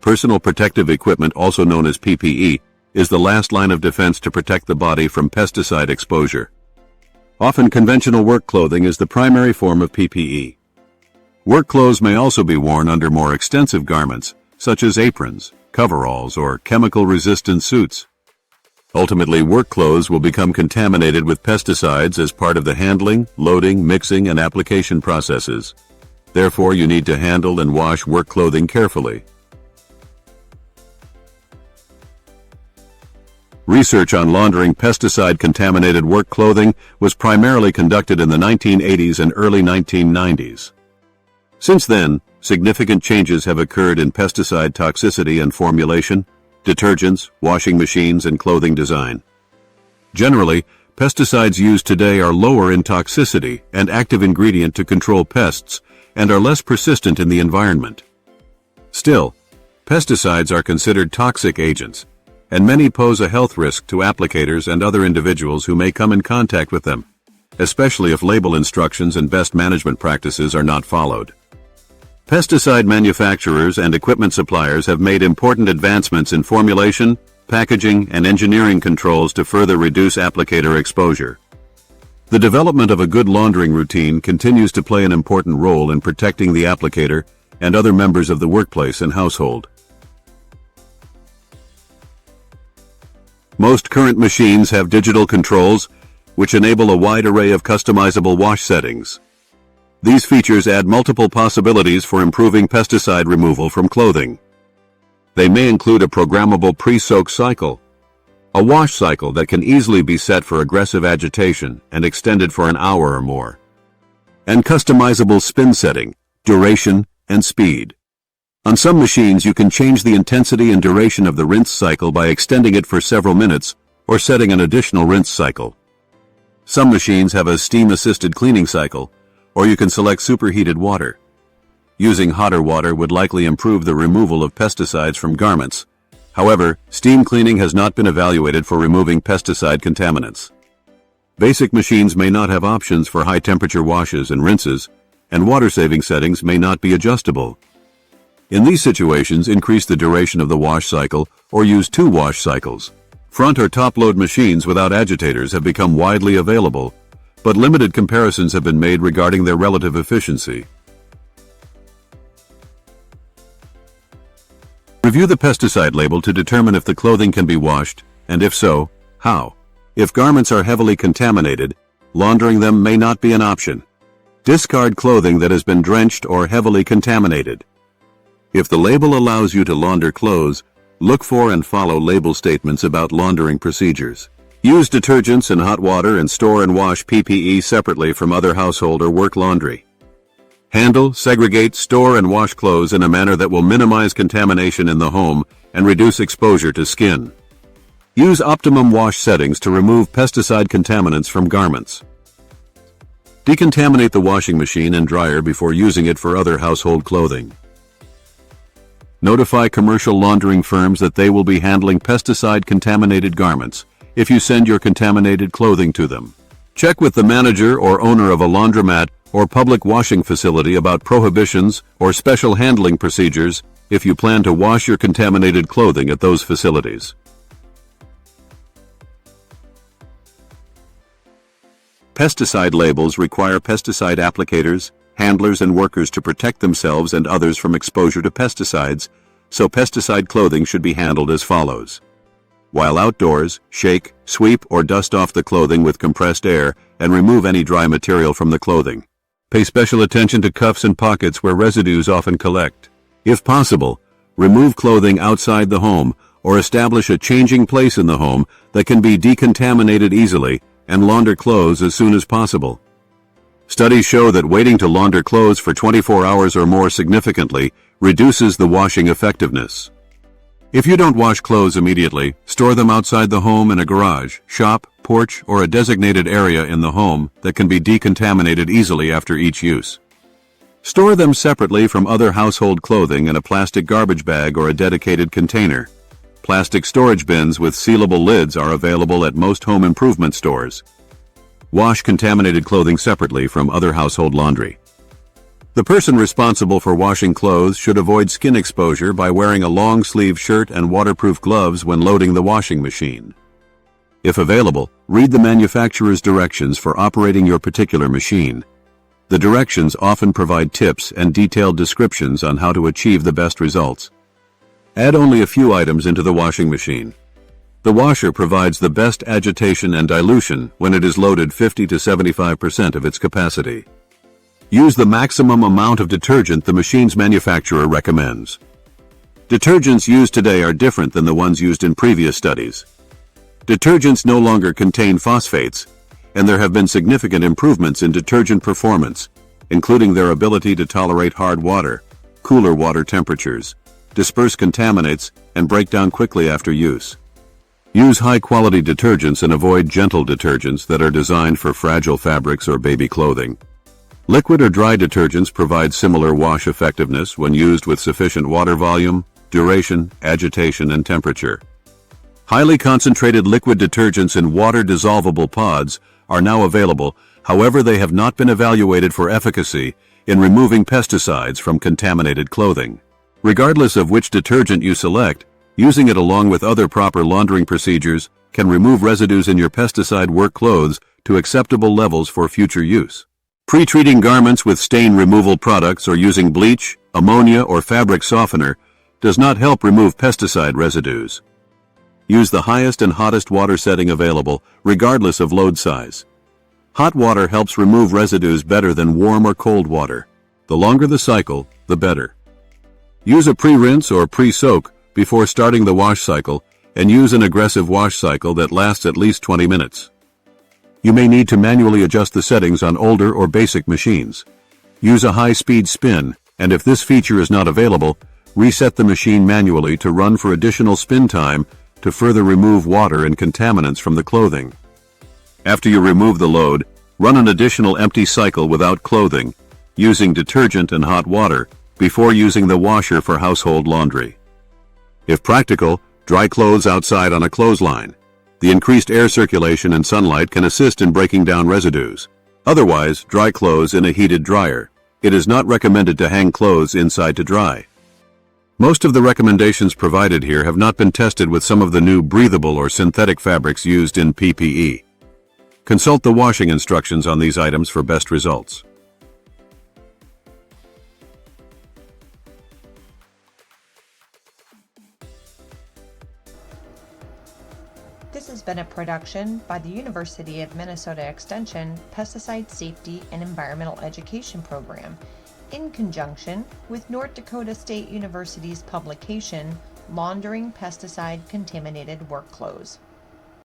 Personal protective equipment, also known as PPE, is the last line of defense to protect the body from pesticide exposure. Often conventional work clothing is the primary form of PPE. Work clothes may also be worn under more extensive garments, such as aprons, coveralls, or chemical-resistant suits. Ultimately, work clothes will become contaminated with pesticides as part of the handling, loading, mixing, and application processes. Therefore, you need to handle and wash work clothing carefully. Research on laundering pesticide-contaminated work clothing was primarily conducted in the 1980s and early 1990s. Since then, significant changes have occurred in pesticide toxicity and formulation, detergents, washing machines, and clothing design. Generally, pesticides used today are lower in toxicity and active ingredient to control pests and are less persistent in the environment. Still, pesticides are considered toxic agents, and many pose a health risk to applicators and other individuals who may come in contact with them, especially if label instructions and best management practices are not followed. Pesticide manufacturers and equipment suppliers have made important advancements in formulation, packaging, and engineering controls to further reduce applicator exposure. The development of a good laundering routine continues to play an important role in protecting the applicator and other members of the workplace and household. Most current machines have digital controls, which enable a wide array of customizable wash settings. These features add multiple possibilities for improving pesticide removal from clothing. They may include a programmable pre-soak cycle, a wash cycle that can easily be set for aggressive agitation and extended for an hour or more, and customizable spin setting, duration, and speed. On some machines, you can change the intensity and duration of the rinse cycle by extending it for several minutes or setting an additional rinse cycle. Some machines have a steam-assisted cleaning cycle, or you can select superheated water. Using hotter water would likely improve the removal of pesticides from garments. However, steam cleaning has not been evaluated for removing pesticide contaminants. Basic machines may not have options for high-temperature washes and rinses, and water-saving settings may not be adjustable. In these situations, increase the duration of the wash cycle or use 2 wash cycles. Front or top-load machines without agitators have become widely available, but limited comparisons have been made regarding their relative efficiency. Review the pesticide label to determine if the clothing can be washed, and if so, how. If garments are heavily contaminated, laundering them may not be an option. Discard clothing that has been drenched or heavily contaminated. If the label allows you to launder clothes, look for and follow label statements about laundering procedures. Use detergents and hot water and store and wash PPE separately from other household or work laundry. Handle, segregate, store, and wash clothes in a manner that will minimize contamination in the home and reduce exposure to skin. Use optimum wash settings to remove pesticide contaminants from garments. Decontaminate the washing machine and dryer before using it for other household clothing. Notify commercial laundering firms that they will be handling pesticide-contaminated garments if you send your contaminated clothing to them. Check with the manager or owner of a laundromat or public washing facility about prohibitions or special handling procedures if you plan to wash your contaminated clothing at those facilities. Pesticide labels require pesticide applicators, handlers, and workers to protect themselves and others from exposure to pesticides, so pesticide clothing should be handled as follows. While outdoors, shake, sweep, or dust off the clothing with compressed air and remove any dry material from the clothing. Pay special attention to cuffs and pockets where residues often collect. If possible, remove clothing outside the home or establish a changing place in the home that can be decontaminated easily and launder clothes as soon as possible. Studies show that waiting to launder clothes for 24 hours or more significantly reduces the washing effectiveness. If you don't wash clothes immediately, store them outside the home in a garage, shop, porch, or a designated area in the home that can be decontaminated easily after each use. Store them separately from other household clothing in a plastic garbage bag or a dedicated container. Plastic storage bins with sealable lids are available at most home improvement stores. Wash contaminated clothing separately from other household laundry. The person responsible for washing clothes should avoid skin exposure by wearing a long-sleeve shirt and waterproof gloves when loading the washing machine. If available, read the manufacturer's directions for operating your particular machine. The directions often provide tips and detailed descriptions on how to achieve the best results. Add only a few items into the washing machine. The washer provides the best agitation and dilution when it is loaded 50 to 75% of its capacity. Use the maximum amount of detergent the machine's manufacturer recommends. Detergents used today are different than the ones used in previous studies. Detergents no longer contain phosphates, and there have been significant improvements in detergent performance, including their ability to tolerate hard water, cooler water temperatures, disperse contaminants, and break down quickly after use. Use high-quality detergents and avoid gentle detergents that are designed for fragile fabrics or baby clothing. Liquid or dry detergents provide similar wash effectiveness when used with sufficient water volume, duration, agitation, and temperature. Highly concentrated liquid detergents in water-dissolvable pods are now available, however they have not been evaluated for efficacy in removing pesticides from contaminated clothing. Regardless of which detergent you select, using it along with other proper laundering procedures can remove residues in your pesticide work clothes to acceptable levels for future use. Pre-treating garments with stain removal products or using bleach, ammonia, or fabric softener does not help remove pesticide residues. Use the highest and hottest water setting available, regardless of load size. Hot water helps remove residues better than warm or cold water. The longer the cycle, the better. Use a pre-rinse or pre-soak before starting the wash cycle, and use an aggressive wash cycle that lasts at least 20 minutes. You may need to manually adjust the settings on older or basic machines. Use a high-speed spin, and if this feature is not available, reset the machine manually to run for additional spin time to further remove water and contaminants from the clothing. After you remove the load, run an additional empty cycle without clothing, using detergent and hot water, before using the washer for household laundry. If practical, dry clothes outside on a clothesline. The increased air circulation and sunlight can assist in breaking down residues. Otherwise, dry clothes in a heated dryer. It is not recommended to hang clothes inside to dry. Most of the recommendations provided here have not been tested with some of the new breathable or synthetic fabrics used in PPE. Consult the washing instructions on these items for best results. This has been a production by the University of Minnesota Extension Pesticide Safety and Environmental Education Program in conjunction with North Dakota State University's publication, Laundering Pesticide Contaminated Work Clothes.